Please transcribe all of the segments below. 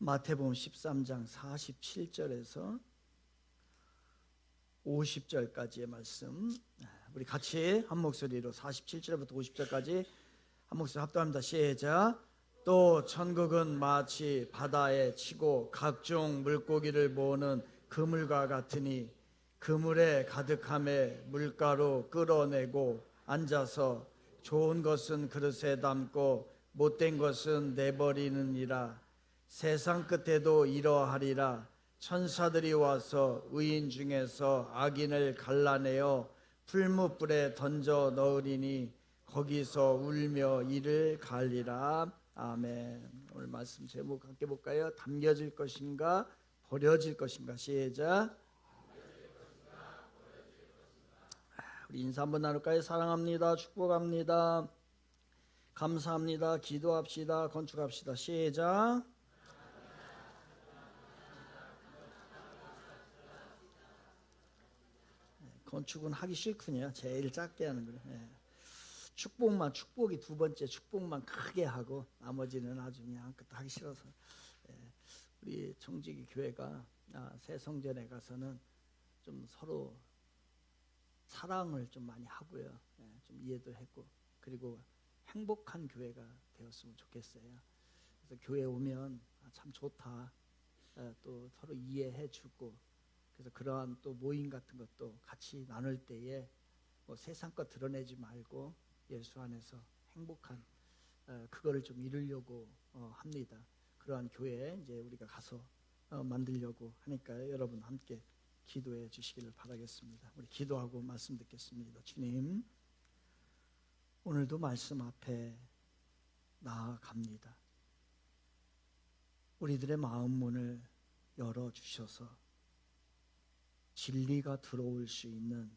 마태복음 13장 47절에서 50절까지의 말씀, 우리 같이 한 목소리로 47절부터 50절까지 한 목소리 합독합니다. 시작. 또 천국은 마치 바다에 치고 각종 물고기를 모으는 그물과 같으니 그물에 가득함에 물가로 끌어내고 앉아서 좋은 것은 그릇에 담고 못된 것은 내버리느니라. 세상 끝에도 이러하리라. 천사들이 와서 의인 중에서 악인을 갈라내어 풀무불에 던져 넣으리니 거기서 울며 이를 갈리라. 아멘. 오늘 말씀 제목 함께 볼까요? 담겨질 것인가 버려질 것인가. 시작. 우리 인사 한번 나눌까요? 사랑합니다. 축복합니다. 감사합니다. 기도합시다. 건축합시다. 시작. 건축은 하기 싫군요. 제일 작게 하는 거예요. 축복이 두 번째 축복만 크게 하고 나머지는 아주 그냥 하기 싫어서. 우리 청지기 교회가 새 성전에 가서는 좀 서로 사랑을 좀 많이 하고요. 좀 이해도 했고, 그리고 행복한 교회가 되었으면 좋겠어요. 그래서 교회 오면 참 좋다. 또 서로 이해해 주고, 그래서 그러한 또 모임 같은 것도 같이 나눌 때에 뭐 세상 것 드러내지 말고 예수 안에서 행복한 그거를 좀 이루려고 합니다. 그러한 교회에 이제 우리가 가서 만들려고 하니까요. 여러분 함께 기도해 주시기를 바라겠습니다. 우리 기도하고 말씀 듣겠습니다. 주님, 오늘도 말씀 앞에 나아갑니다. 우리들의 마음 문을 열어주셔서 진리가 들어올 수 있는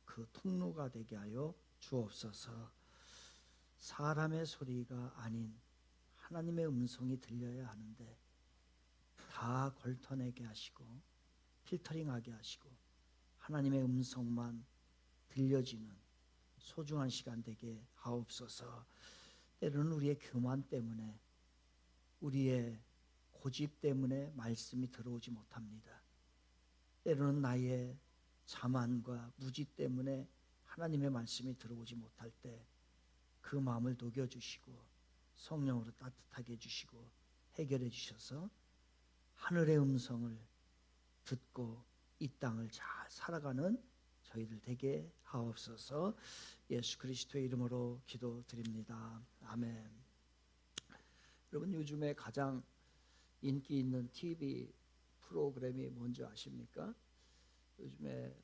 그 통로가 되게 하여 주옵소서. 사람의 소리가 아닌 하나님의 음성이 들려야 하는데 다 걸터내게 하시고 필터링하게 하시고 하나님의 음성만 들려지는 소중한 시간 되게 하옵소서. 때로는 우리의 교만 때문에, 우리의 고집 때문에 말씀이 들어오지 못합니다. 때로는 나의 자만과 무지 때문에 하나님의 말씀이 들어오지 못할 때 그 마음을 녹여주시고 성령으로 따뜻하게 해주시고 해결해 주셔서 하늘의 음성을 듣고 이 땅을 잘 살아가는 저희들 되게 하옵소서. 예수 그리스도의 이름으로 기도드립니다. 아멘. 여러분, 요즘에 가장 인기 있는 TV 프로그램이 뭔지 아십니까? 요즘에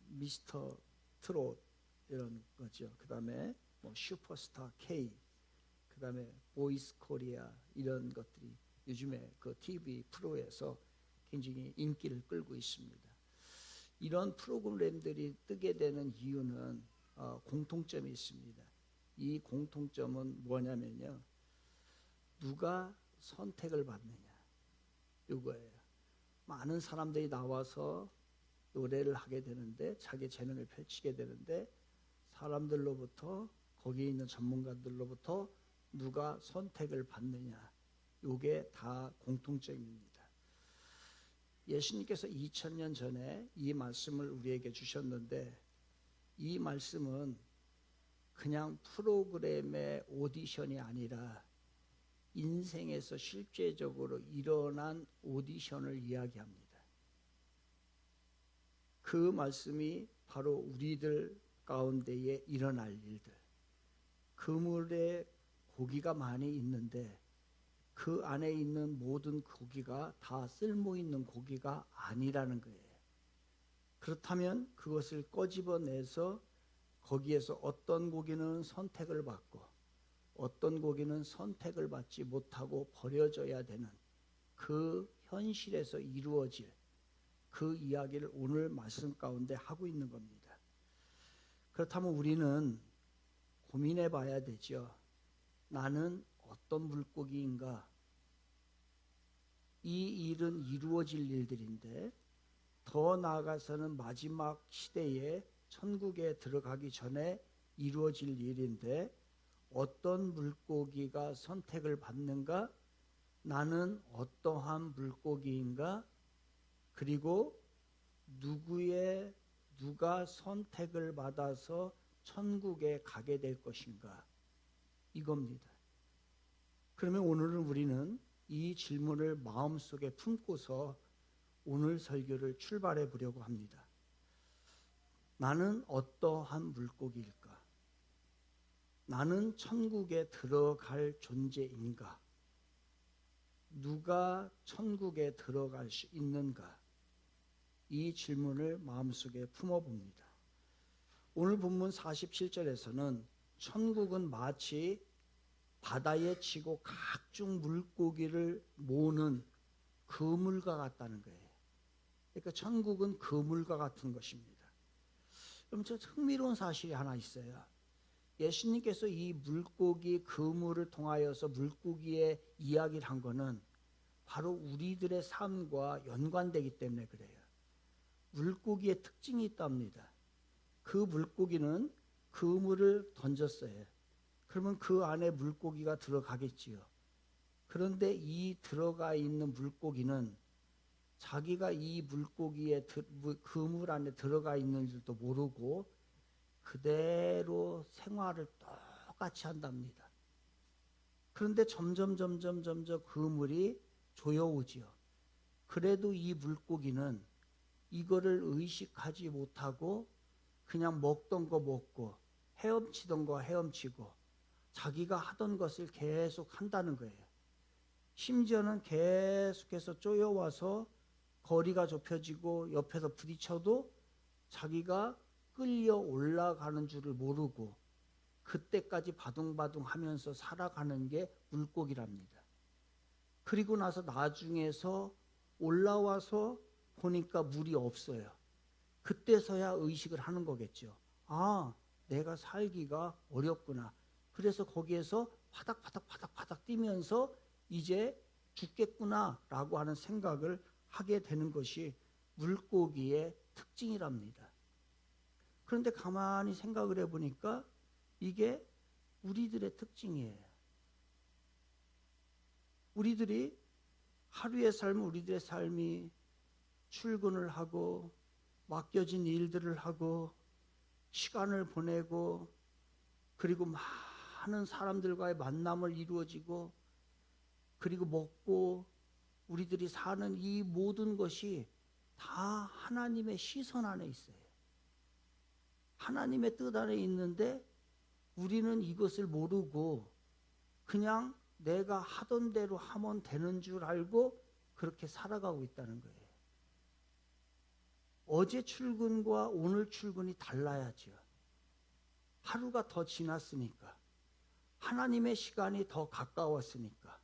미스터 트롯 이런 거죠. 그 다음에 뭐 슈퍼스타 K, 그 다음에 보이스 코리아 이런 것들이 요즘에 그 TV 프로에서 굉장히 인기를 끌고 있습니다. 이런 프로그램들이 뜨게 되는 이유는 공통점이 있습니다. 이 공통점은 뭐냐면요, 누가 선택을 받느냐 이거예요. 많은 사람들이 나와서 노래를 하게 되는데, 자기 재능을 펼치게 되는데, 사람들로부터, 거기에 있는 전문가들로부터 누가 선택을 받느냐, 이게 다 공통점입니다. 예수님께서 2000년 전에 이 말씀을 우리에게 주셨는데, 이 말씀은 그냥 프로그램의 오디션이 아니라 인생에서 실제적으로 일어난 오디션을 이야기합니다. 그 말씀이 바로 우리들 가운데에 일어날 일들. 그물에 고기가 많이 있는데 그 안에 있는 모든 고기가 다 쓸모있는 고기가 아니라는 거예요. 그렇다면 그것을 꺼집어내서 거기에서 어떤 고기는 선택을 받고 어떤 고기는 선택을 받지 못하고 버려져야 되는 그 현실에서 이루어질 그 이야기를 오늘 말씀 가운데 하고 있는 겁니다. 그렇다면 우리는 고민해 봐야 되죠. 나는 어떤 물고기인가? 이 일은 이루어질 일들인데, 더 나아가서는 마지막 시대에 천국에 들어가기 전에 이루어질 일인데, 어떤 물고기가 선택을 받는가? 나는 어떠한 물고기인가? 그리고 누가 선택을 받아서 천국에 가게 될 것인가? 이겁니다. 그러면 오늘은 우리는 이 질문을 마음속에 품고서 오늘 설교를 출발해 보려고 합니다. 나는 어떠한 물고기일까? 나는 천국에 들어갈 존재인가? 누가 천국에 들어갈 수 있는가? 이 질문을 마음속에 품어봅니다. 오늘 본문 47절에서는 천국은 마치 바다에 치고 각종 물고기를 모으는 그물과 같다는 거예요. 그러니까 천국은 그물과 같은 것입니다. 그럼 저 흥미로운 사실이 하나 있어요. 예수님께서 이 물고기 그물을 통하여서 물고기의 이야기를 한 거는 바로 우리들의 삶과 연관되기 때문에 그래요. 물고기의 특징이 있답니다. 그 물고기는 그물을 던졌어요. 그러면 그 안에 물고기가 들어가겠지요. 그런데 이 들어가 있는 물고기는 자기가 이 물고기의 그물 안에 들어가 있는 줄도 모르고 그대로 생활을 똑같이 한답니다. 그런데 점점 그물이 조여오지요. 그래도 이 물고기는 이거를 의식하지 못하고 그냥 먹던 거 먹고 헤엄치던 거 헤엄치고 자기가 하던 것을 계속 한다는 거예요. 심지어는 계속해서 쪼여와서 거리가 좁혀지고 옆에서 부딪혀도 자기가 끌려 올라가는 줄을 모르고 그때까지 바둥바둥 하면서 살아가는 게 물고기랍니다. 그리고 나서 나중에서 올라와서 보니까 물이 없어요. 그때서야 의식을 하는 거겠죠. 아, 내가 살기가 어렵구나. 그래서 거기에서 파닥파닥 뛰면서 이제 죽겠구나 라고 하는 생각을 하게 되는 것이 물고기의 특징이랍니다. 그런데 가만히 생각을 해보니까 이게 우리들의 특징이에요. 우리들이 하루의 삶, 우리들의 삶이 출근을 하고 맡겨진 일들을 하고 시간을 보내고 그리고 많은 사람들과의 만남을 이루어지고 그리고 먹고 우리들이 사는 이 모든 것이 다 하나님의 시선 안에 있어요. 하나님의 뜻 안에 있는데 우리는 이것을 모르고 그냥 내가 하던 대로 하면 되는 줄 알고 그렇게 살아가고 있다는 거예요. 어제 출근과 오늘 출근이 달라야죠. 하루가 더 지났으니까. 하나님의 시간이 더 가까웠으니까.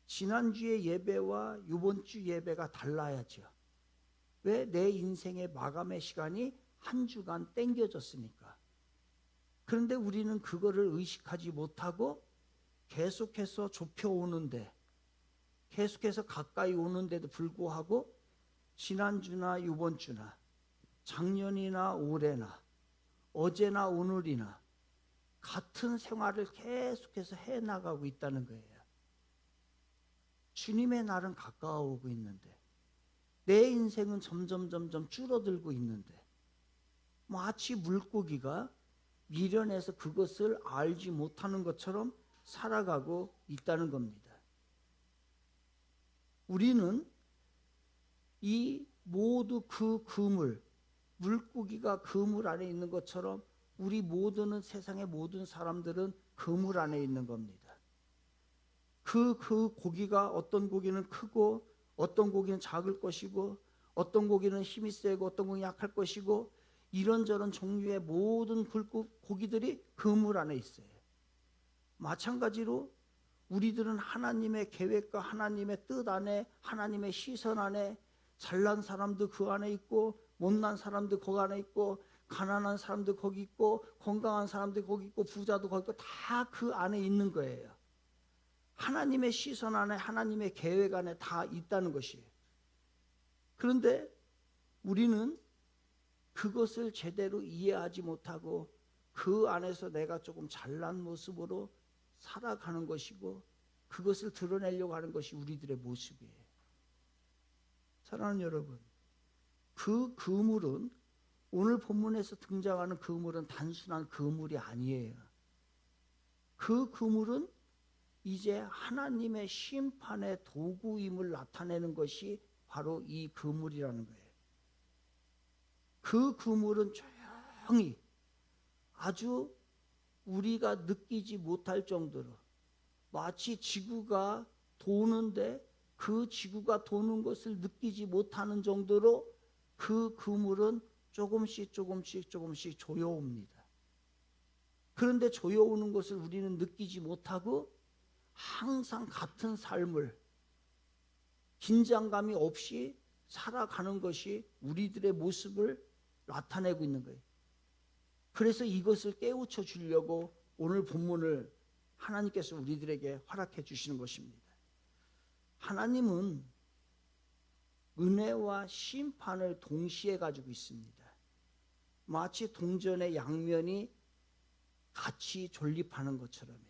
지난주의 예배와 이번 주 예배가 달라야죠. 왜? 내 인생의 마감의 시간이 한 주간 땡겨졌으니까. 그런데 우리는 그거를 의식하지 못하고 계속해서 좁혀오는데 계속해서 가까이 오는데도 불구하고 지난주나 이번 주나 작년이나 올해나 어제나 오늘이나 같은 생활을 계속해서 해나가고 있다는 거예요. 주님의 날은 가까워오고 있는데 내 인생은 점점 줄어들고 있는데 마치 물고기가 미련해서 그것을 알지 못하는 것처럼 살아가고 있다는 겁니다. 우리는 이 모두 그 그물, 물고기가 그물 안에 있는 것처럼 우리 모두는 세상의 모든 사람들은 그물 안에 있는 겁니다. 그 고기가 어떤 고기는 크고 어떤 고기는 작을 것이고 어떤 고기는 힘이 세고 어떤 고기는 약할 것이고 이런저런 종류의 모든 고기들이 그물 안에 있어요. 마찬가지로 우리들은 하나님의 계획과 하나님의 뜻 안에 하나님의 시선 안에 잘난 사람도 그 안에 있고 못난 사람도 거기 안에 있고 가난한 사람도 거기 있고 건강한 사람도 거기 있고 부자도 거기 있고 다 그 안에 있는 거예요. 하나님의 시선 안에 하나님의 계획 안에 다 있다는 것이에요. 그런데 우리는 그것을 제대로 이해하지 못하고 그 안에서 내가 조금 잘난 모습으로 살아가는 것이고 그것을 드러내려고 하는 것이 우리들의 모습이에요. 사랑하는 여러분, 그 그물은, 오늘 본문에서 등장하는 그물은 단순한 그물이 아니에요. 그 그물은 이제 하나님의 심판의 도구임을 나타내는 것이 바로 이 그물이라는 거예요. 그 그물은 조용히, 아주 우리가 느끼지 못할 정도로, 마치 지구가 도는데 그 지구가 도는 것을 느끼지 못하는 정도로 그 그물은 조금씩 조여옵니다. 그런데 조여오는 것을 우리는 느끼지 못하고 항상 같은 삶을 긴장감이 없이 살아가는 것이 우리들의 모습을 나타내고 있는 거예요. 그래서 이것을 깨우쳐 주려고 오늘 본문을 하나님께서 우리들에게 허락해 주시는 것입니다. 하나님은 은혜와 심판을 동시에 가지고 있습니다. 마치 동전의 양면이 같이 존립하는 것처럼요.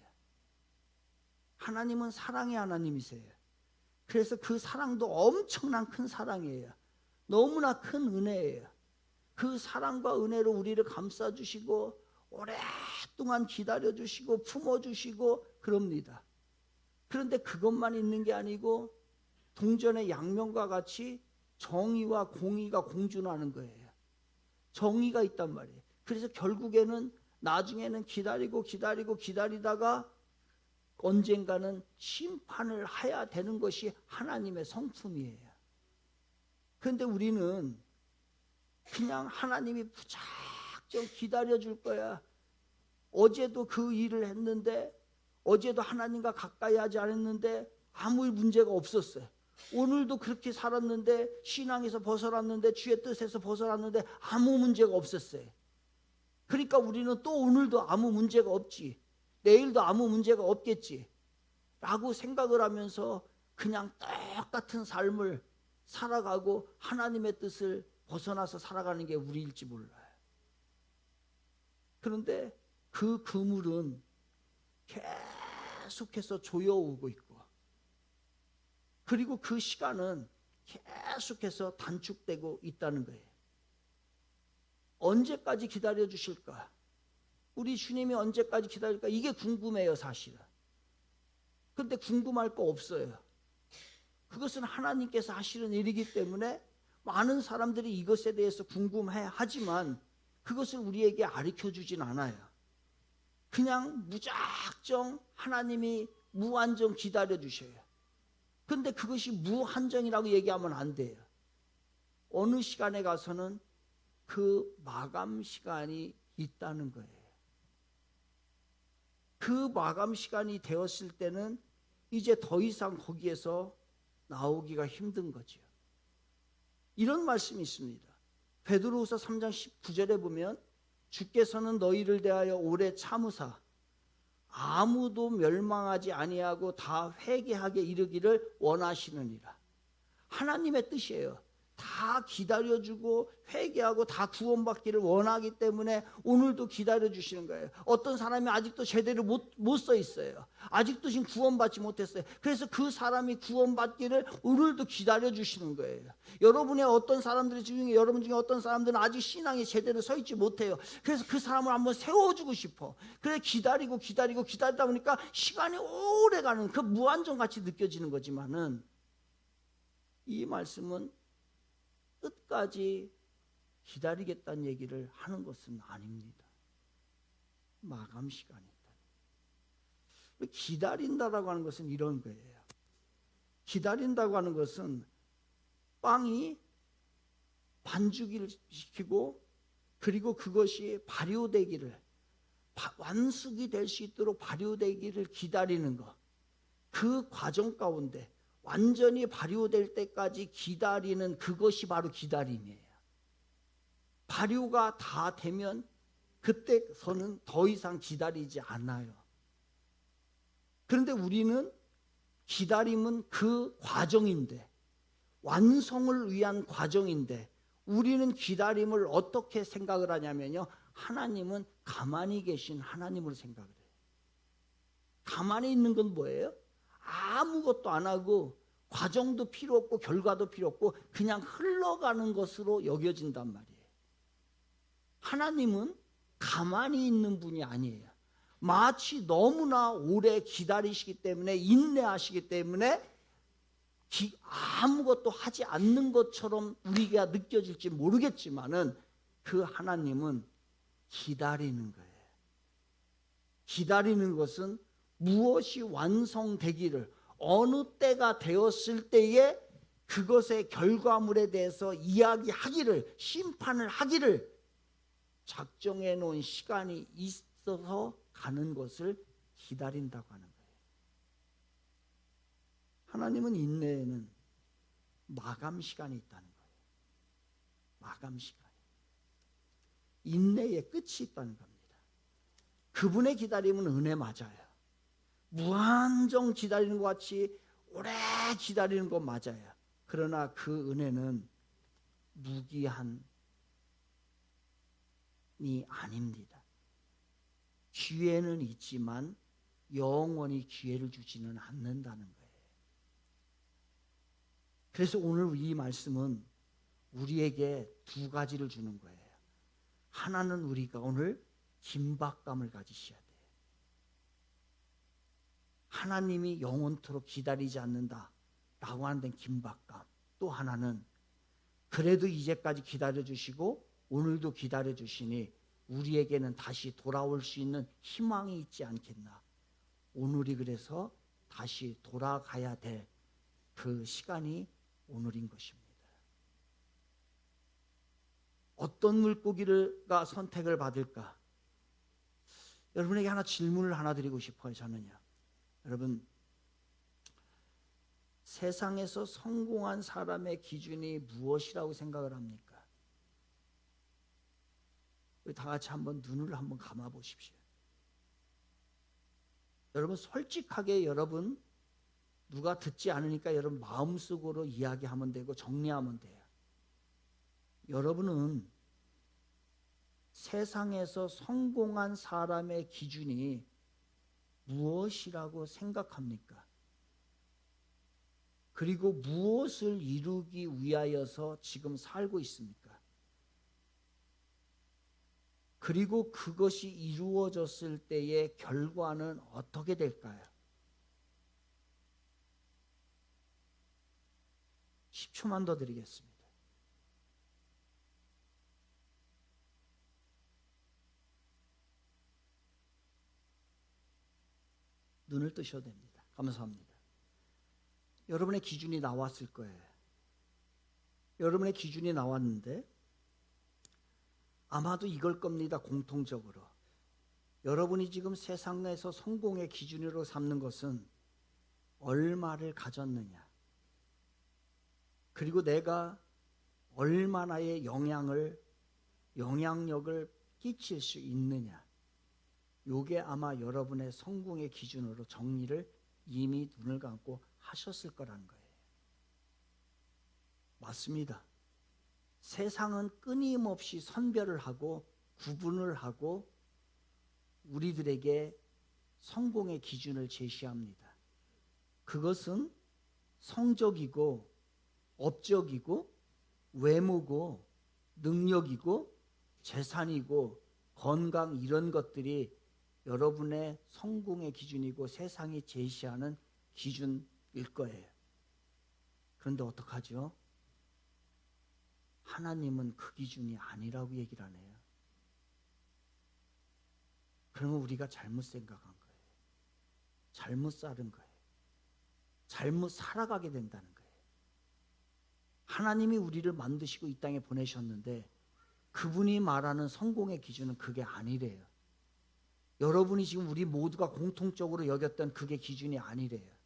하나님은 사랑의 하나님이세요. 그래서 그 사랑도 엄청난 큰 사랑이에요. 너무나 큰 은혜예요. 그 사랑과 은혜로 우리를 감싸주시고 오랫동안 기다려주시고 품어주시고 그럽니다. 그런데 그것만 있는 게 아니고 동전의 양면과 같이 정의와 공의가 공존하는 거예요. 정의가 있단 말이에요. 그래서 결국에는 나중에는 기다리다가 언젠가는 심판을 해야 되는 것이 하나님의 성품이에요. 그런데 우리는 그냥 하나님이 무작정 기다려줄 거야. 어제도 그 일을 했는데, 어제도 하나님과 가까이 하지 않았는데 아무 문제가 없었어요. 오늘도 그렇게 살았는데, 신앙에서 벗어났는데, 주의 뜻에서 벗어났는데 아무 문제가 없었어요. 그러니까 우리는 또 오늘도 아무 문제가 없지, 내일도 아무 문제가 없겠지 라고 생각을 하면서 그냥 똑같은 삶을 살아가고 하나님의 뜻을 벗어나서 살아가는 게 우리일지 몰라요. 그런데 그 그물은 계속해서 조여오고 있고, 그리고 그 시간은 계속해서 단축되고 있다는 거예요. 언제까지 기다려 주실까? 우리 주님이 언제까지 기다릴까? 이게 궁금해요, 사실은. 그런데 궁금할 거 없어요. 그것은 하나님께서 하시는 일이기 때문에 많은 사람들이 이것에 대해서 궁금해 하지만 그것을 우리에게 가르쳐 주진 않아요. 그냥 무작정 하나님이 무한정 기다려 주셔요. 그런데 그것이 무한정이라고 얘기하면 안 돼요. 어느 시간에 가서는 그 마감 시간이 있다는 거예요. 그 마감 시간이 되었을 때는 이제 더 이상 거기에서 나오기가 힘든 거죠. 이런 말씀이 있습니다. 베드로후서 3장 19절에 보면 주께서는 너희를 대하여 오래 참으사 아무도 멸망하지 아니하고 다 회개하게 이르기를 원하시느니라. 하나님의 뜻이에요. 다 기다려주고 회개하고 다 구원받기를 원하기 때문에 오늘도 기다려주시는 거예요. 어떤 사람이 아직도 제대로 못 서 있어요. 아직도 지금 구원받지 못했어요. 그래서 그 사람이 구원받기를 오늘도 기다려주시는 거예요. 여러분 중에 어떤 사람들은 아직 신앙이 제대로 서 있지 못해요. 그래서 그 사람을 한번 세워주고 싶어. 그래 기다리다 보니까 시간이 오래 가는, 그 무한정같이 느껴지는 거지만은 이 말씀은 끝까지 기다리겠다는 얘기를 하는 것은 아닙니다. 마감 시간이 있다. 기다린다라고 하는 것은 이런 거예요. 기다린다고 하는 것은 빵이 반죽을 시키고 그리고 그것이 발효되기를, 완숙이 될 수 있도록 발효되기를 기다리는 것. 그 과정 가운데 완전히 발효될 때까지 기다리는 그것이 바로 기다림이에요. 발효가 다 되면 그때서는 더 이상 기다리지 않아요. 그런데 우리는 기다림은 그 과정인데, 완성을 위한 과정인데, 우리는 기다림을 어떻게 생각을 하냐면요, 하나님은 가만히 계신 하나님으로 생각을 해요. 가만히 있는 건 뭐예요? 아무것도 안 하고 과정도 필요 없고 결과도 필요 없고 그냥 흘러가는 것으로 여겨진단 말이에요. 하나님은 가만히 있는 분이 아니에요. 마치 너무나 오래 기다리시기 때문에, 인내하시기 때문에 아무것도 하지 않는 것처럼 우리가 느껴질지 모르겠지만은 그 하나님은 기다리는 거예요. 기다리는 것은 무엇이 완성되기를, 어느 때가 되었을 때에 그것의 결과물에 대해서 이야기하기를, 심판을 하기를 작정해 놓은 시간이 있어서 가는 것을 기다린다고 하는 거예요. 하나님은 인내에는 마감 시간이 있다는 거예요. 마감 시간. 인내의 끝이 있다는 겁니다. 그분의 기다림은 은혜 맞아요. 무한정 기다리는 것 같이 오래 기다리는 것 맞아요. 그러나 그 은혜는 무기한이 아닙니다. 기회는 있지만 영원히 기회를 주지는 않는다는 거예요. 그래서 오늘 이 말씀은 우리에게 두 가지를 주는 거예요. 하나는 우리가 오늘 긴박감을 가지셔야 돼요. 하나님이 영원토록 기다리지 않는다 라고 하는 데는 긴박감. 또 하나는 그래도 이제까지 기다려주시고 오늘도 기다려주시니 우리에게는 다시 돌아올 수 있는 희망이 있지 않겠나. 오늘이 그래서 다시 돌아가야 될 그 시간이 오늘인 것입니다. 어떤 물고기가 선택을 받을까? 여러분에게 질문을 하나 드리고 싶어요. 저는요. 여러분, 세상에서 성공한 사람의 기준이 무엇이라고 생각을 합니까? 우리 다 같이 한번 눈을 한번 감아 보십시오. 여러분 솔직하게 여러분 누가 듣지 않으니까 여러분 마음속으로 이야기하면 되고 정리하면 돼요. 여러분은 세상에서 성공한 사람의 기준이 무엇이라고 생각합니까? 그리고 무엇을 이루기 위하여서 지금 살고 있습니까? 그리고 그것이 이루어졌을 때의 결과는 어떻게 될까요? 10초만 더 드리겠습니다. 눈을 뜨셔도 됩니다. 감사합니다. 여러분의 기준이 나왔을 거예요. 여러분의 기준이 나왔는데 아마도 이걸 겁니다. 공통적으로. 여러분이 지금 세상에서 성공의 기준으로 삼는 것은 얼마를 가졌느냐, 그리고 내가 얼마나의 영향력을 끼칠 수 있느냐, 요게 아마 여러분의 성공의 기준으로 정리를 이미 눈을 감고 하셨을 거라는 거예요. 맞습니다. 세상은 끊임없이 선별을 하고 구분을 하고 우리들에게 성공의 기준을 제시합니다. 그것은 성적이고 업적이고 외모고 능력이고 재산이고 건강, 이런 것들이 여러분의 성공의 기준이고 세상이 제시하는 기준일 거예요. 그런데 어떡하죠? 하나님은 그 기준이 아니라고 얘기를 하네요. 그러면 우리가 잘못 생각한 거예요. 잘못 살은 거예요. 잘못 살아가게 된다는 거예요. 하나님이 우리를 만드시고 이 땅에 보내셨는데 그분이 말하는 성공의 기준은 그게 아니래요. 여러분이 지금 우리 모두가 공통적으로 여겼던 그게 기준이 아니래요.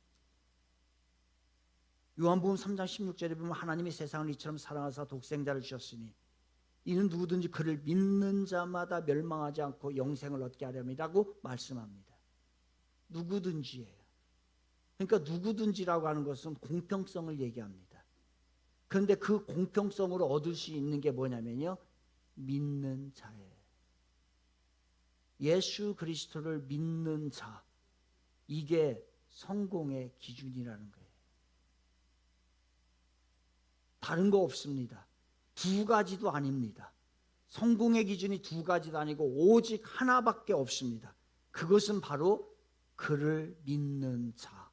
요한복음 3장 16절에 보면 하나님이 세상을 이처럼 사랑하사 독생자를 주셨으니 이는 누구든지 그를 믿는 자마다 멸망하지 않고 영생을 얻게 하렵니다고 말씀합니다. 누구든지예요. 그러니까 누구든지라고 하는 것은 공평성을 얘기합니다. 그런데 그 공평성으로 얻을 수 있는 게 뭐냐면요, 믿는 자예요. 예수 그리스도를 믿는 자, 이게 성공의 기준이라는 거예요. 다른 거 없습니다. 두 가지도 아닙니다. 성공의 기준이 두 가지도 아니고 오직 하나밖에 없습니다. 그것은 바로 그를 믿는 자,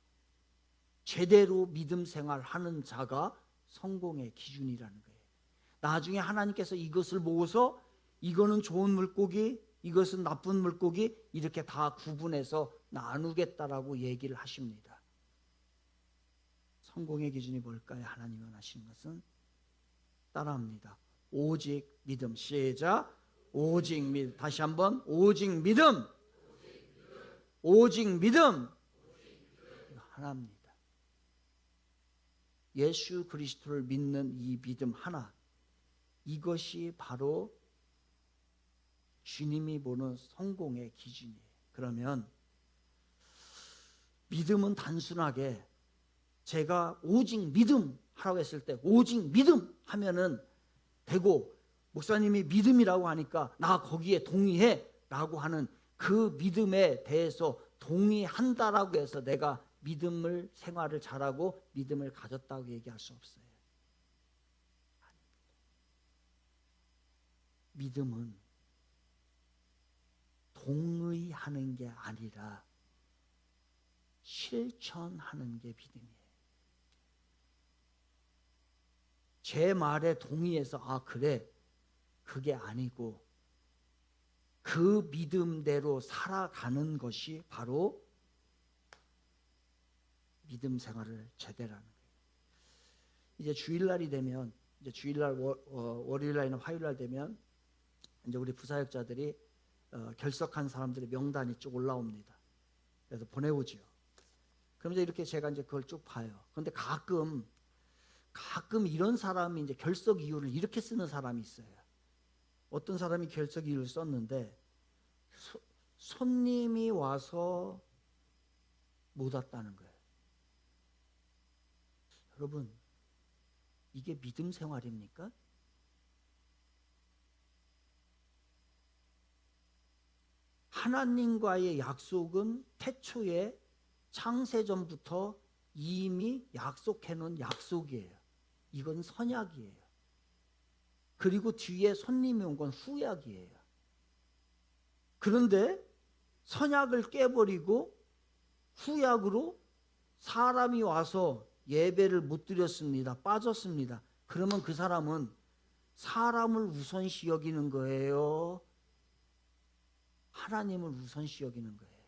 제대로 믿음 생활하는 자가 성공의 기준이라는 거예요. 나중에 하나님께서 이것을 보고서 이거는 좋은 물고기, 이것은 나쁜 물고기, 이렇게 다 구분해서 나누겠다라고 얘기를 하십니다. 성공의 기준이 뭘까요? 하나님이 원하시는 것은 따라합니다. 오직 믿음. 시작. 오직 믿음. 다시 한번. 오직 믿음. 오직 믿음. 하나입니다. 예수 그리스도를 믿는 이 믿음 하나, 이것이 바로 주님이 보는 성공의 기준이에요. 그러면 믿음은 단순하게 제가 오직 믿음 하라고 했을 때 오직 믿음 하면은 되고, 목사님이 믿음이라고 하니까 나 거기에 동의해 라고 하는 그 믿음에 대해서 동의한다라고 해서 내가 믿음을 생활을 잘하고 믿음을 가졌다고 얘기할 수 없어요. 믿음은 동의하는 게 아니라 실천하는 게 믿음이에요. 제 말에 동의해서 아 그래, 그게 아니고 그 믿음대로 살아가는 것이 바로 믿음 생활을 제대로 하는 거예요. 이제 주일날이 되면, 이제 주일날 월요일날이나 화요일날 되면 이제 우리 부사역자들이 결석한 사람들의 명단이 쭉 올라옵니다. 그래서 보내오지요. 그럼 이제 이렇게 제가 이제 그걸 쭉 봐요. 그런데 가끔 이런 사람이 이제 결석 이유를 이렇게 쓰는 사람이 있어요. 어떤 사람이 결석 이유를 썼는데 손님이 와서 못 왔다는 거예요. 여러분, 이게 믿음 생활입니까? 하나님과의 약속은 태초에 창세전부터 이미 약속해 놓은 약속이에요. 이건 선약이에요. 그리고 뒤에 손님이 온 건 후약이에요. 그런데 선약을 깨버리고 후약으로 사람이 와서 예배를 못 드렸습니다. 빠졌습니다. 그러면 그 사람은 사람을 우선시 여기는 거예요? 하나님을 우선시 여기는 거예요?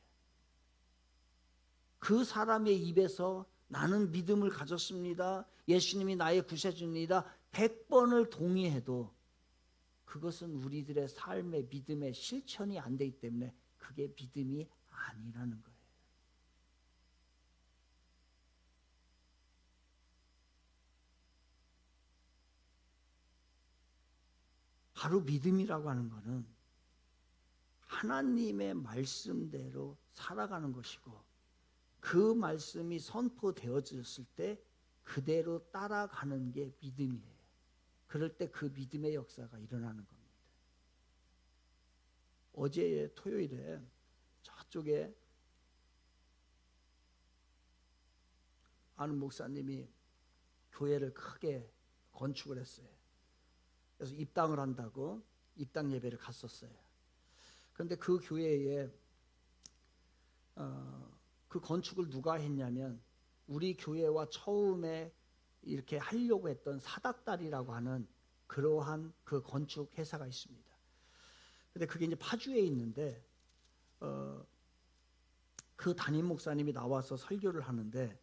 그 사람의 입에서 나는 믿음을 가졌습니다. 예수님이 나의 구세주입니다. 100번을 동의해도 그것은 우리들의 삶의 믿음의 실천이 안 되기 때문에 그게 믿음이 아니라는 거예요. 바로 믿음이라고 하는 것은 하나님의 말씀대로 살아가는 것이고, 그 말씀이 선포되어졌을 때 그대로 따라가는 게 믿음이에요. 그럴 때 그 믿음의 역사가 일어나는 겁니다. 어제 토요일에 저쪽에 아는 목사님이 교회를 크게 건축을 했어요. 그래서 입당을 한다고 입당 예배를 갔었어요. 그런데 그 교회에 그 건축을 누가 했냐면 우리 교회와 처음에 이렇게 하려고 했던 사닥다리라고 하는 그러한 그 건축 회사가 있습니다. 근데 그게 이제 파주에 있는데 그 담임 목사님이 나와서 설교를 하는데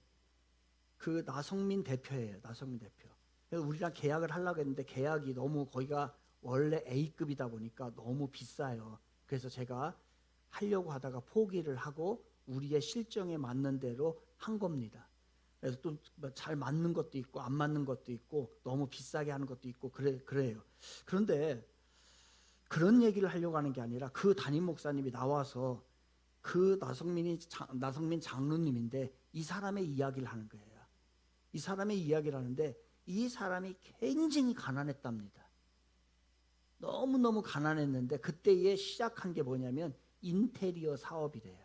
그 나성민 대표예요. 나성민 대표. 그래서 우리랑 계약을 하려고 했는데 계약이 너무 거기가 원래 A급이다 보니까 너무 비싸요. 그래서 제가 하려고 하다가 포기를 하고 우리의 실정에 맞는 대로 한 겁니다. 그래서 또 잘 맞는 것도 있고 안 맞는 것도 있고 너무 비싸게 하는 것도 있고 그래요. 그런데 그런 얘기를 하려고 하는 게 아니라 그 담임 목사님이 나와서 그 나성민 장로님인데 이 사람의 이야기를 하는 거예요. 이 사람의 이야기를 하는데 이 사람이 굉장히 가난했답니다. 너무너무 가난했는데 그때에 시작한 게 뭐냐면 인테리어 사업이래요.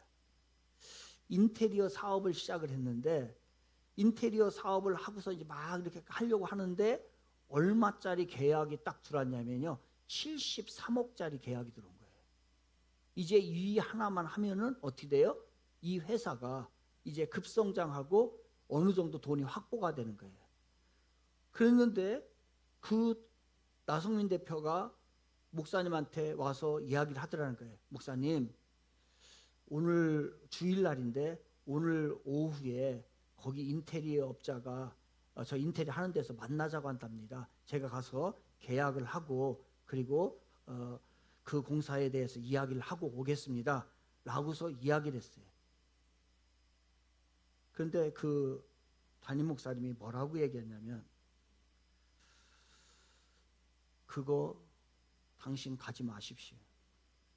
인테리어 사업을 시작을 했는데 인테리어 사업을 하고서 이제 막 이렇게 하려고 하는데 얼마짜리 계약이 딱 들어왔냐면요. 73억짜리 계약이 들어온 거예요. 이제 이 하나만 하면은 어떻게 돼요? 이 회사가 이제 급성장하고 어느 정도 돈이 확보가 되는 거예요. 그랬는데 그 나성민 대표가 목사님한테 와서 이야기를 하더라는 거예요. 목사님, 오늘 주일날인데 오늘 오후에 거기 인테리어 업자가 저 인테리어 하는 데서 만나자고 한답니다. 제가 가서 계약을 하고 그리고 그 공사에 대해서 이야기를 하고 오겠습니다. 라고서 이야기를 했어요. 그런데 그 담임 목사님이 뭐라고 얘기했냐면 그거 당신 가지 마십시오.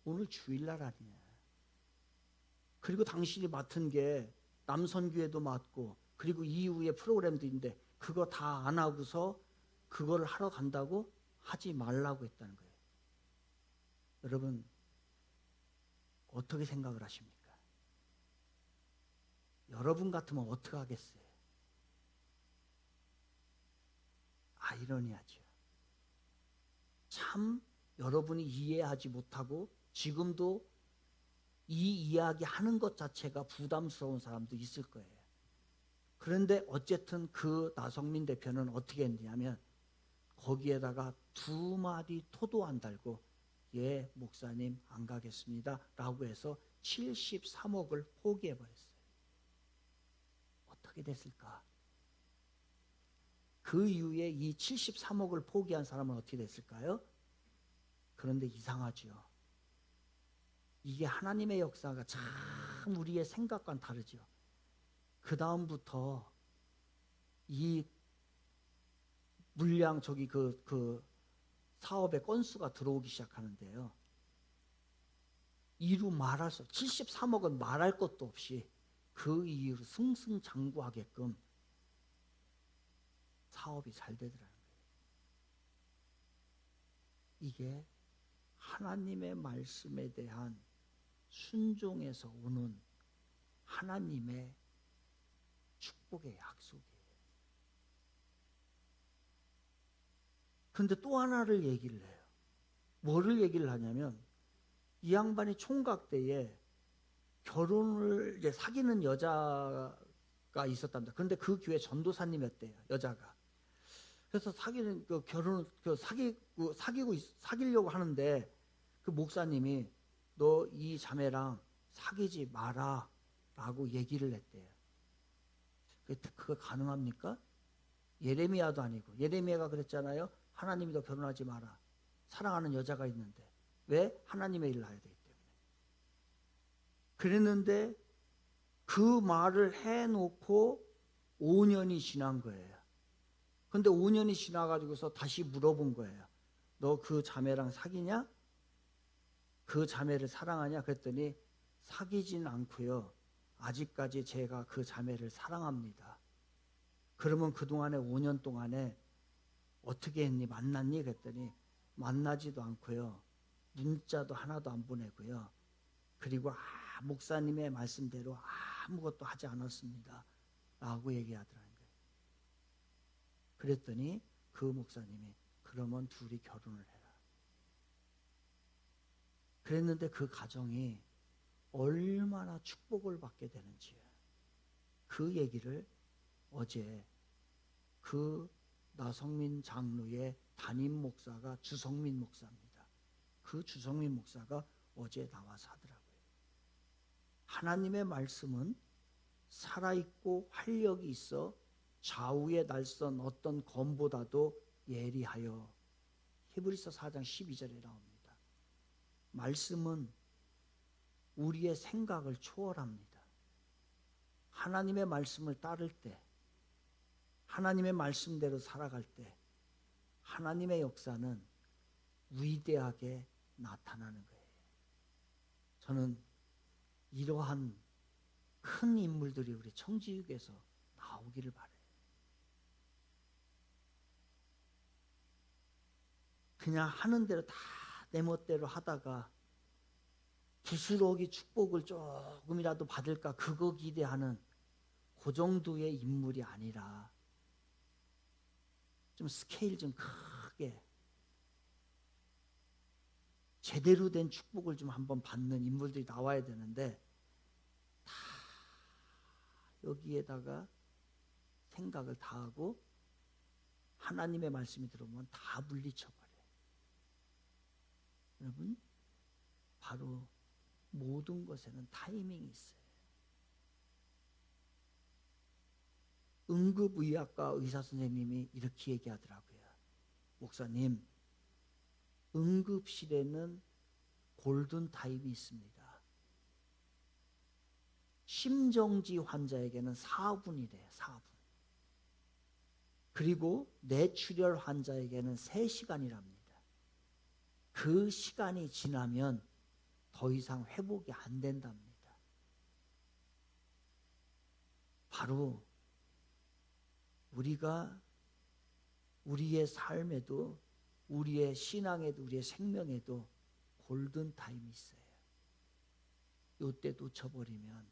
오늘 주일날 아니냐. 그리고 당신이 맡은 게 남선교회도 맡고 그리고 이후에 프로그램도 있는데 그거 다 안 하고서 그거를 하러 간다고 하지 말라고 했다는 거예요. 여러분 어떻게 생각을 하십니까? 여러분 같으면 어떻게 하겠어요? 아이러니하죠. 참 여러분이 이해하지 못하고 지금도 이 이야기 하는 것 자체가 부담스러운 사람도 있을 거예요. 그런데 어쨌든 그 나성민 대표는 어떻게 했냐면 거기에다가 2마디 토도 안 달고 예 목사님 안 가겠습니다 라고 해서 73억을 포기해버렸어요. 어떻게 됐을까? 그 이후에 이 73억을 포기한 사람은 어떻게 됐을까요? 그런데 이상하죠. 이게 하나님의 역사가 참 우리의 생각과는 다르죠. 그 다음부터 이 물량 그 사업의 건수가 들어오기 시작하는데요. 이루 말할 수 73억은 말할 것도 없이 그 이후로 승승장구하게끔 사업이 잘 되더라는 거예요. 이게 하나님의 말씀에 대한 순종에서 오는 하나님의 축복의 약속이에요. 그런데 또 하나를 얘기를 해요. 뭐를 얘기를 하냐면 이 양반이 총각 때에 결혼을 이제 사귀는 여자가 있었답니다. 그런데 그 교회 전도사님이었대요. 여자가. 그래서 사귀는 그 결혼 사귀려고 하는데 그 목사님이 너 이 자매랑 사귀지 마라 라고 얘기를 했대요. 그거 가능합니까? 예레미야도 아니고 예레미야가 그랬잖아요. 하나님이 너 결혼하지 마라. 사랑하는 여자가 있는데 왜? 하나님의 일을 해야 되기 때문에. 그랬는데 그 말을 해놓고 5년이 지난 거예요. 근데 5년이 지나가지고서 다시 물어본 거예요. 너 그 자매랑 사귀냐? 그 자매를 사랑하냐? 그랬더니 사귀진 않고요. 아직까지 제가 그 자매를 사랑합니다. 그러면 그동안에 5년 동안에 어떻게 했니? 만났니? 그랬더니 만나지도 않고요. 문자도 하나도 안 보내고요. 그리고 목사님의 말씀대로 아무것도 하지 않았습니다. 라고 얘기하더라는 거예요. 그랬더니 그 목사님이 그러면 둘이 결혼을 해라. 그랬는데 그 가정이 얼마나 축복을 받게 되는지요. 그 얘기를 어제 그 나성민 장로의 담임 목사가 주성민 목사입니다. 그 주성민 목사가 어제 나와서 하더라고요. 하나님의 말씀은 살아있고 활력이 있어 좌우에 날선 어떤 검보다도 예리하여 히브리서 4장 12절에 나옵니다. 말씀은 우리의 생각을 초월합니다. 하나님의 말씀을 따를 때 하나님의 말씀대로 살아갈 때 하나님의 역사는 위대하게 나타나는 거예요. 저는 이러한 큰 인물들이 우리 청지육에서 나오기를 바라요. 그냥 하는 대로 다 내 멋대로 하다가 부스러기 축복을 조금이라도 받을까 그거 기대하는 그 정도의 인물이 아니라 좀 스케일 좀 크게 제대로 된 축복을 좀 한번 받는 인물들이 나와야 되는데 다 여기에다가 생각을 다 하고 하나님의 말씀이 들어오면 다 물리쳐버려요. 여러분, 바로 모든 것에는 타이밍이 있어요. 응급의학과 의사 선생님이 이렇게 얘기하더라고요. 목사님, 응급실에는 골든타임이 있습니다. 심정지 환자에게는 4분이래요. 4분. 그리고 뇌출혈 환자에게는 3시간이랍니다. 그 시간이 지나면 더 이상 회복이 안 된답니다. 바로 우리가 우리의 삶에도 우리의 신앙에도 우리의 생명에도 골든타임이 있어요. 이때 놓쳐버리면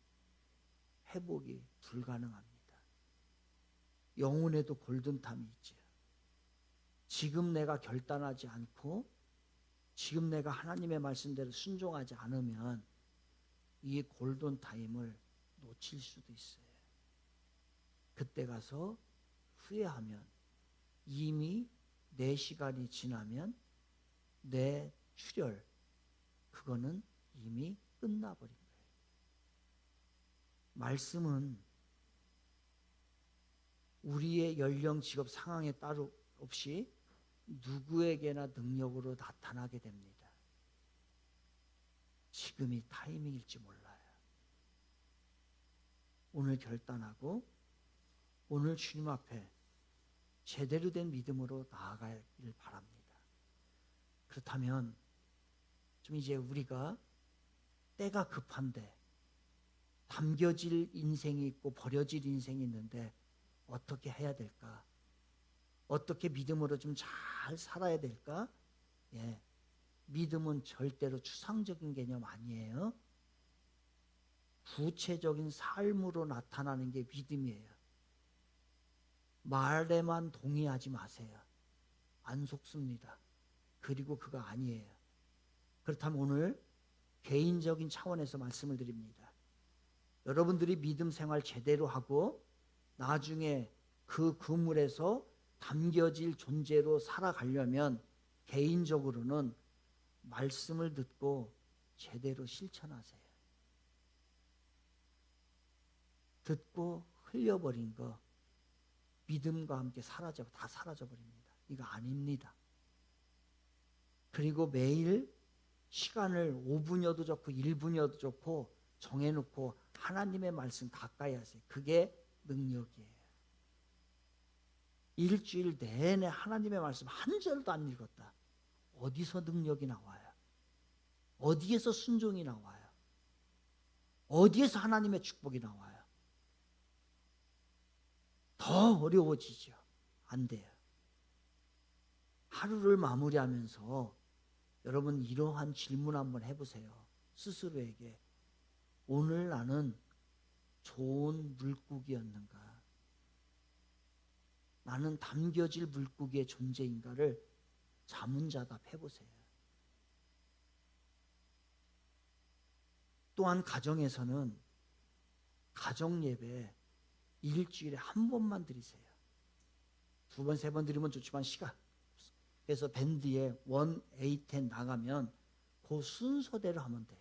회복이 불가능합니다. 영혼에도 골든타임이 있죠. 지금 내가 결단하지 않고 지금 내가 하나님의 말씀대로 순종하지 않으면 이 골든타임을 놓칠 수도 있어요. 그때 가서 후회하면 이미 내 시간이 지나면 내 출혈 그거는 이미 끝나버린 거예요. 말씀은 우리의 연령, 직업, 상황에 따로 없이 누구에게나 능력으로 나타나게 됩니다. 지금이 타이밍일지 몰라요. 오늘 결단하고 오늘 주님 앞에 제대로 된 믿음으로 나아가길 바랍니다. 그렇다면 좀 이제 우리가 때가 급한데 담겨질 인생이 있고 버려질 인생이 있는데 어떻게 해야 될까? 어떻게 믿음으로 좀 잘 살아야 될까? 예, 믿음은 절대로 추상적인 개념 아니에요. 구체적인 삶으로 나타나는 게 믿음이에요. 말에만 동의하지 마세요. 안 속습니다. 그리고 그거 아니에요. 그렇다면 오늘 개인적인 차원에서 말씀을 드립니다. 여러분들이 믿음 생활 제대로 하고 나중에 그 그물에서 담겨질 존재로 살아가려면 개인적으로는 말씀을 듣고 제대로 실천하세요. 듣고 흘려버린 거 믿음과 함께 다 사라져버립니다. 이거 아닙니다. 그리고 매일 시간을 5분여도 좋고 1분여도 좋고 정해놓고 하나님의 말씀 가까이 하세요. 그게 능력이에요. 일주일 내내 하나님의 말씀 한 절도 안 읽었다. 어디서 능력이 나와요? 어디에서 순종이 나와요? 어디에서 하나님의 축복이 나와요? 더 어려워지죠. 안 돼요. 하루를 마무리하면서 여러분 이러한 질문 한번 해보세요. 스스로에게. 오늘 나는 좋은 물고기였는가? 나는 담겨질 물고기의 존재인가를 자문자답 해보세요. 또한 가정에서는 가정예배 일주일에 한 번만 드리세요. 2번, 3번 드리면 좋지만 시간. 그래서 밴드에 1, 8, 10 나가면 그 순서대로 하면 돼요.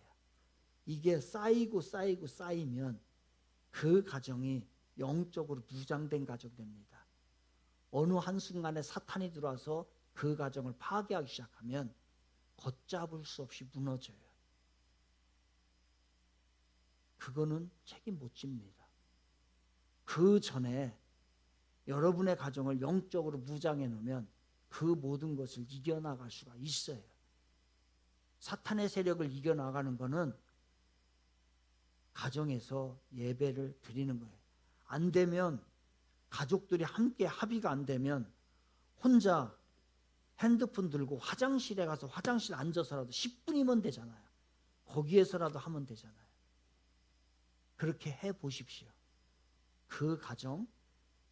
이게 쌓이면 그 가정이 영적으로 무장된 가정 됩니다. 어느 한순간에 사탄이 들어와서 그 가정을 파괴하기 시작하면 걷잡을 수 없이 무너져요. 그거는 책임 못 집니다. 그 전에 여러분의 가정을 영적으로 무장해 놓으면 그 모든 것을 이겨나갈 수가 있어요. 사탄의 세력을 이겨나가는 것은 가정에서 예배를 드리는 거예요. 안 되면 가족들이 함께 합의가 안 되면 혼자 핸드폰 들고 화장실에 가서 화장실 앉아서라도 10분이면 되잖아요. 거기에서라도 하면 되잖아요. 그렇게 해 보십시오. 그 가정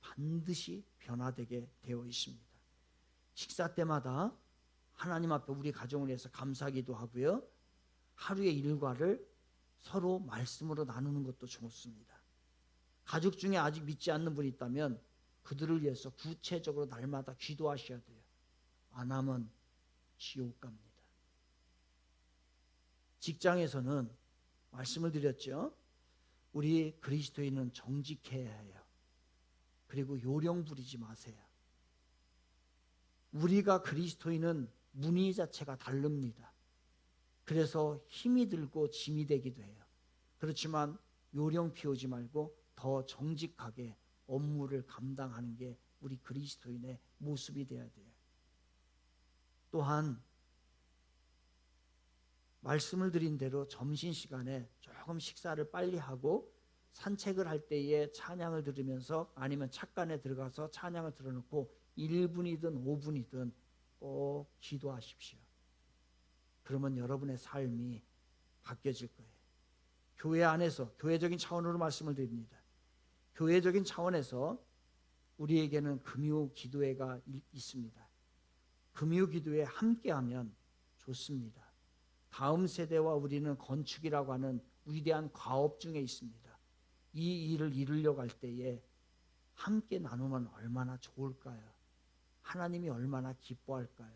반드시 변화되게 되어 있습니다. 식사 때마다 하나님 앞에 우리 가정을 위해서 감사기도 하고요. 하루의 일과를 서로 말씀으로 나누는 것도 좋습니다. 가족 중에 아직 믿지 않는 분이 있다면 그들을 위해서 구체적으로 날마다 기도하셔야 돼요. 안 하면 지옥 갑니다. 직장에서는 말씀을 드렸죠. 우리 그리스도인은 정직해야 해요. 그리고 요령 부리지 마세요. 우리가 그리스도인은 무늬 자체가 다릅니다. 그래서 힘이 들고 짐이 되기도 해요. 그렇지만 요령 피우지 말고 더 정직하게 업무를 감당하는 게 우리 그리스도인의 모습이 되어야 돼요. 또한 말씀을 드린 대로 점심시간에 조금 식사를 빨리 하고 산책을 할 때에 찬양을 들으면서 아니면 착간에 들어가서 찬양을 들어놓고 1분이든 5분이든 꼭 기도하십시오. 그러면 여러분의 삶이 바뀌어질 거예요. 교회 안에서 교회적인 차원으로 말씀을 드립니다. 교회적인 차원에서 우리에게는 금요 기도회가 있습니다. 금요 기도회에 함께하면 좋습니다. 다음 세대와 우리는 건축이라고 하는 위대한 과업 중에 있습니다. 이 일을 이루려고 할 때에 함께 나누면 얼마나 좋을까요? 하나님이 얼마나 기뻐할까요?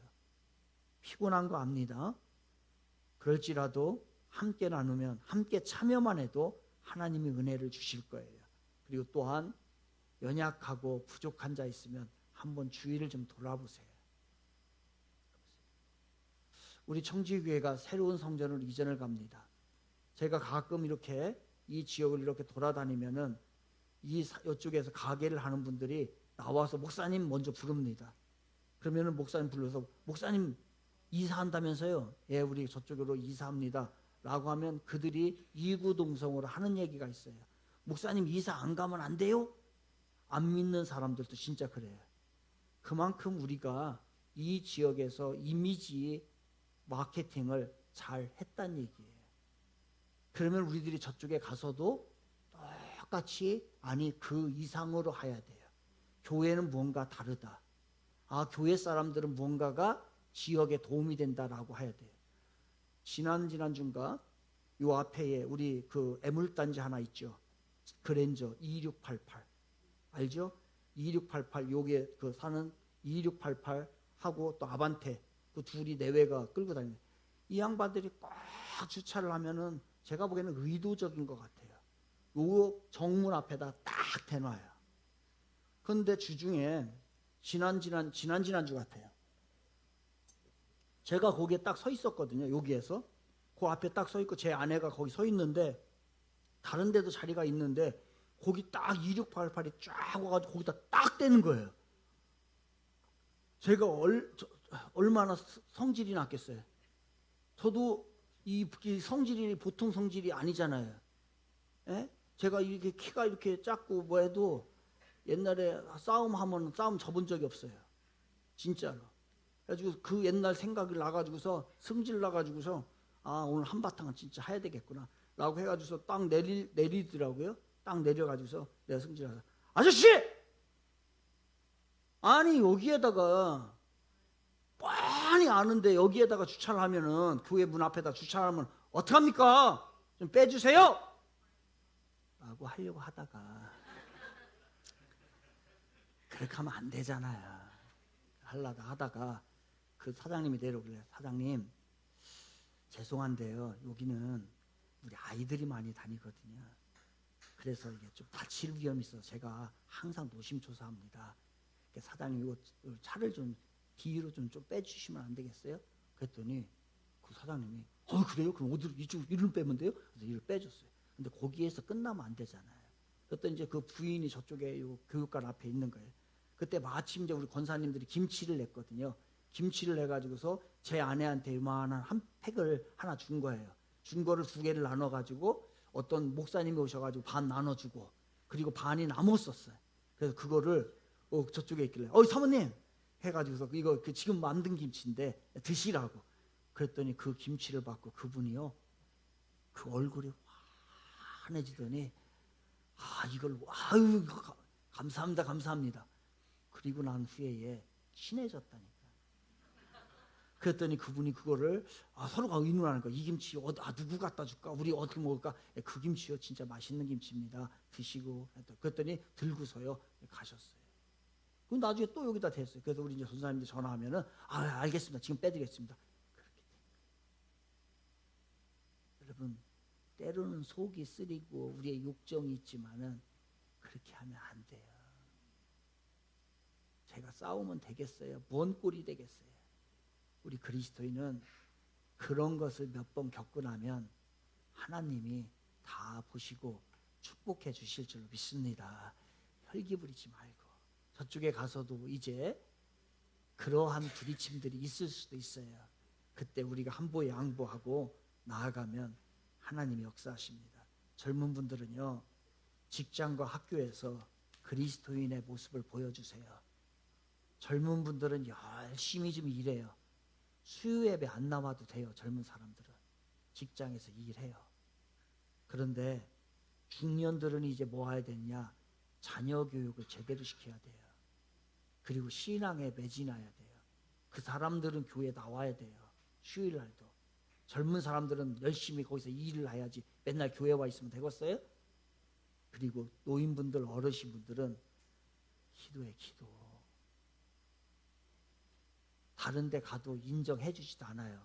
피곤한 거 압니다. 그럴지라도 함께 나누면, 함께 참여만 해도 하나님이 은혜를 주실 거예요. 그리고 또한 연약하고 부족한 자 있으면 한번 주의를 좀 돌아보세요. 우리 청지교회가 새로운 성전을 이전을 갑니다. 제가 가끔 이렇게 이 지역을 이렇게 돌아다니면은 이쪽에서 가게를 하는 분들이 나와서 목사님 먼저 부릅니다. 그러면은 목사님 불러서 목사님 이사한다면서요? 예, 우리 저쪽으로 이사합니다. 라고 하면 그들이 이구동성으로 하는 얘기가 있어요. 목사님 이사 안 가면 안 돼요? 안 믿는 사람들도 진짜 그래요. 그만큼 우리가 이 지역에서 이미지 마케팅을 잘 했단 얘기예요. 그러면 우리들이 저쪽에 가서도 똑같이 아니 그 이상으로 해야 돼요. 교회는 뭔가 다르다. 아, 교회 사람들은 뭔가가 지역에 도움이 된다라고 해야 돼요. 지난주인가 요 앞에 우리 그 애물단지 하나 있죠. 그랜저 2688 알죠? 2688 요게 그 사는 2688 하고 또 아반떼 그 둘이 내외가 끌고 다니는 이 양반들이 꽉 주차를 하면은 제가 보기에는 의도적인 것 같아요. 요 정문 앞에다 딱 대놔요. 그런데 주중에 지난주 같아요. 제가 거기에 딱 서 있었거든요. 여기에서 그 앞에 딱 서 있고 제 아내가 거기 서 있는데 다른 데도 자리가 있는데 거기 딱 2688이 쫙 와가지고 거기다 딱 대는 거예요. 제가 얼마나 성질이 났겠어요. 저도 이 성질이 보통 성질이 아니잖아요. 에? 제가 이렇게 키가 이렇게 작고 뭐 해도 옛날에 싸움하면 싸움 져본 적이 없어요. 진짜로. 그래가지고 그 옛날 생각이 나가지고서 승질 나가지고서 아 오늘 한바탕은 진짜 해야 되겠구나 라고 해가지고서 딱 내리더라고요. 딱 내려가지고서 내가 승질 나서 아저씨! 아니 여기에다가 뻔히 아는데 여기에다가 주차를 하면은 교회 문 앞에다 주차하면 어떡합니까? 좀 빼주세요! 라고 하려고 하다가 그렇게 하면 안 되잖아요. 하려다 하다가 그 사장님이 내려오길래 사장님 죄송한데요. 여기는 우리 아이들이 많이 다니거든요. 그래서 이게 좀 다칠 위험이 있어서 제가 항상 노심초사합니다. 사장님 이거 차를 좀 뒤로 좀 빼주시면 안 되겠어요? 그랬더니 그 사장님이 그래요? 그럼 어디로 이리로 빼면 돼요? 그래서 이를 빼줬어요. 근데 거기에서 끝나면 안 되잖아요. 그랬더니 이제 그 부인이 저쪽에 요 교육관 앞에 있는 거예요. 그때 마침 이제 우리 권사님들이 김치를 냈거든요. 김치를 내가지고서 제 아내한테 이만한 한 팩을 하나 준 거예요. 준 거를 2개를 나눠가지고 어떤 목사님이 오셔가지고 반 나눠주고 그리고 반이 남았었어요. 그래서 그거를 저쪽에 있길래 사모님 해가지고서 이거 지금 만든 김치인데 드시라고 그랬더니 그 김치를 받고 그분이요 그 얼굴이 환해지더니 이걸 아유 감사합니다 감사합니다. 그리고 난 후에 친해졌다니까. 그랬더니 그분이 그거를 서로가 의논하는 거야. 이 김치 누구 갖다 줄까? 우리 어떻게 먹을까? 그 김치요 진짜 맛있는 김치입니다. 드시고. 그랬더니 들고서요 가셨어요. 그럼 나중에 또 여기다 댔어요. 그래서 우리 이제 선사님들 전화하면은 알겠습니다. 지금 빼드리겠습니다. 그렇게 된 거예요. 여러분 때로는 속이 쓰리고 우리의 욕정이 있지만은 그렇게 하면 안 돼요. 제가 싸우면 되겠어요? 뭔 꼴이 되겠어요? 우리 그리스도인은 그런 것을 몇 번 겪고 나면 하나님이 다 보시고 축복해 주실 줄로 믿습니다. 혈기 부리지 말고. 저쪽에 가서도 이제 그러한 부딪힘들이 있을 수도 있어요. 그때 우리가 한보 양보하고 나아가면 하나님이 역사하십니다. 젊은 분들은요, 직장과 학교에서 그리스도인의 모습을 보여주세요. 젊은 분들은 열심히 좀 일해요. 수요 예배 안 나와도 돼요. 젊은 사람들은 직장에서 일해요. 그런데 중년들은 이제 뭐 해야 되냐? 자녀 교육을 제대로 시켜야 돼요. 그리고 신앙에 매진해야 돼요. 그 사람들은 교회 나와야 돼요. 휴일날도. 젊은 사람들은 열심히 거기서 일을 해야지 맨날 교회 와 있으면 되겠어요? 그리고 노인분들, 어르신분들은 기도해, 기도. 다른 데 가도 인정해 주지도 않아요.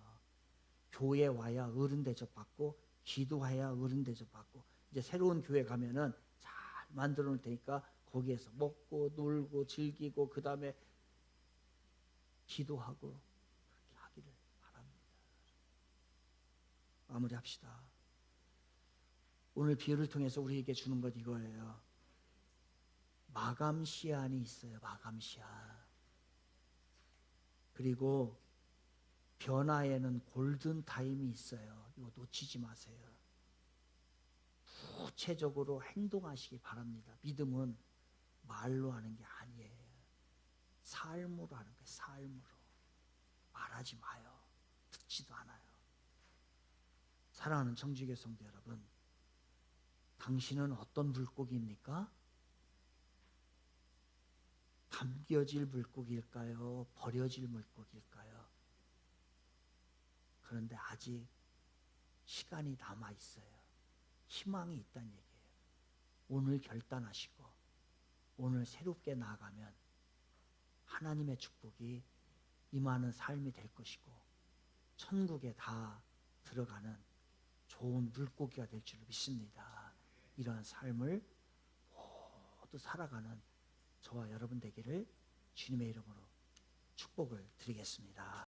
교회 와야 어른 대접받고 기도해야 어른 대접받고. 이제 새로운 교회 가면은 잘 만들어 놓을 테니까 거기에서 먹고 놀고 즐기고 그 다음에 기도하고 그렇게 하기를 바랍니다. 마무리합시다. 오늘 비유를 통해서 우리에게 주는 것 이거예요. 마감 시한이 있어요. 마감 시한. 그리고 변화에는 골든 타임이 있어요. 이거 놓치지 마세요. 구체적으로 행동하시기 바랍니다. 믿음은 말로 하는 게 아니에요. 삶으로 하는 거예요. 삶으로. 말하지 마요. 듣지도 않아요. 사랑하는 청지교 성도 여러분, 당신은 어떤 물고기입니까? 담겨질 물고기일까요? 버려질 물고기일까요? 그런데 아직 시간이 남아있어요. 희망이 있다는 얘기예요. 오늘 결단하시고 오늘 새롭게 나아가면 하나님의 축복이 임하는 삶이 될 것이고 천국에 다 들어가는 좋은 물고기가 될 줄 믿습니다. 이러한 삶을 모두 살아가는 저와 여러분 되기를 주님의 이름으로 축복을 드리겠습니다.